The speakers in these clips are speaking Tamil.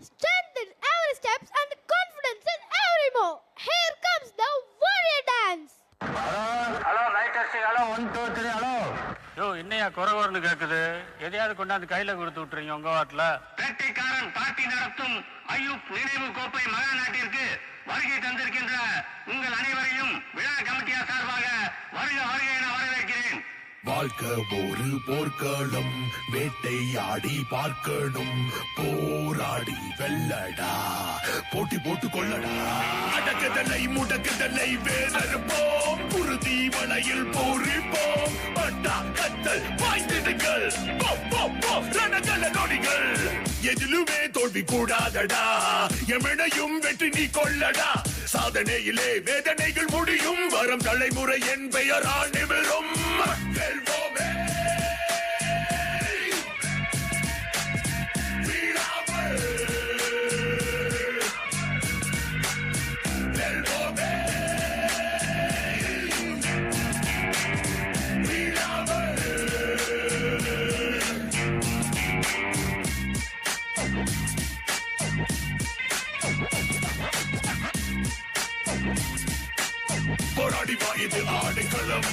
strength in every steps and confidence in every move. Here comes the warrior dance. Hello light testing. Hello 1 2 3 hello. யோ என்னையா குறவர்னு கேக்குது? எதையாவது கொண்டாந்து கையில கொடுத்து விட்டுறீங்க உங்க வாட்ல. வேட்டைக்காரன் பார்ட்டி நடத்தும் ஐயூப் நினைவு கோப்பை மகா நாட்டிற்கு வருகை தந்திருக்கின்ற உங்கள் அனைவரையும் விழா கமிட்டியார் சார்பாக வருக வருக என வரவேற்கிறேன். வாழ்க்கை ஒரு போர்க்களம், வேட்டையாடி பார்க்கணும், போராடி வெல்லடா, போட்டி போட்டு கொள்ளடா, அடக்குதலை முடக்குதலை வேறறுப்போம், குருதி வளையில் போரிப்போம், பட்டா கத்தல் வாய்ந்திடுங்கள், ரணகல நொடிகள், எதிலுமே தோல்வி கூடாதடா, எமனையும் வெற்றி நீ கொள்ளடா, சாதனையிலே வேதனைகள் முடியும், வரும் தலைமுறை என் பெயரால் நிமிரும். போராடி வா, இது ஆடுகளம்.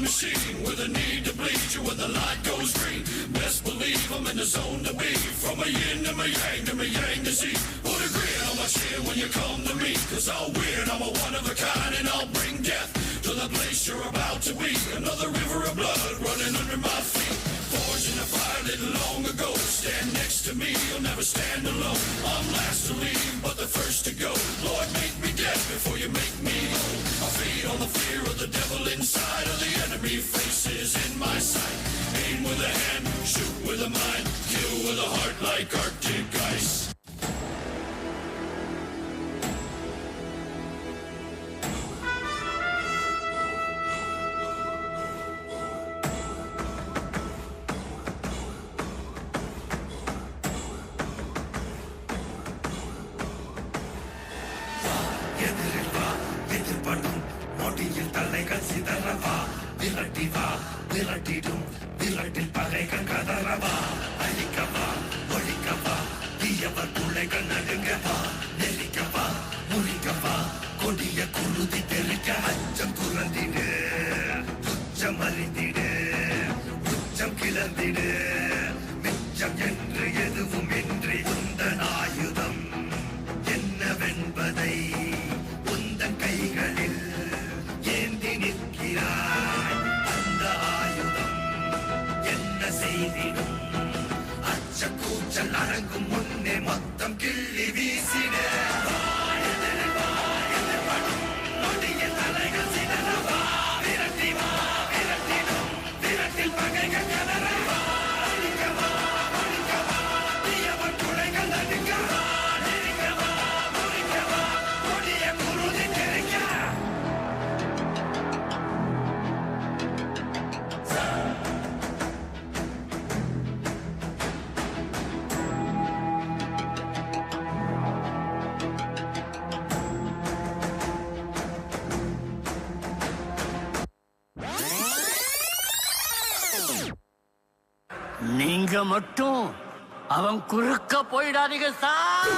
Machine with a need to bleed you when the light goes green. Best believe I'm in the zone to be. From a yin to my yang to see. Put a grin on my chin when you come to me. Cause I'll win, I'm a one of a kind and I'll bring death to the place you're about to be. Another river of blood running under my feet. Forged in a fire lit long ago. Stand next to me, you'll never stand alone. I'm last to leave, but the first to go. Lord, make me dead before you make me whole. I feed on the fear of the devil inside of the enemy faces in my sight. Aim with a hand, shoot with a mind, kill with a heart like Arctic ice. விரட்டிடும் விரட்டில் பகைகள் கதறவா, அழிக்கவா ஒழிக்கவா, தீயவர் பிள்ளைகள் நடுங்கவா, நெருக்கவா முறிக்கவா, கொடிய குருதி தெளிக்க, அச்சம் துறந்திடு, உச்சம் அறிந்திடு, உச்சம் கிளந்திடு, மிச்சம் என்று எதுவும் இன்றி உந்தன் ஆயுதம் என்னவென்பதை உந்தன் கைகளில் ஏந்தி நிற்கிறாய். செய்திடும் அச்ச கூச்சல் அடங்கும் முன்னே மொத்தம் கிள்ளி வீசிட. தலைகள் சிதறவா, விரட்டி வா விரட்டிடும் விரட்டில் பகைகள் கதறவா, அழிக்கவா ஒழிக்கவா, தீயவன் குறைகள் நடுங்கவா, நெருங்கவா முறிக்கவா, கொடிய குருதி தெரிக்க. நீங்க மட்டும் அவன் குறுக்க போயிடாதீங்க சார்.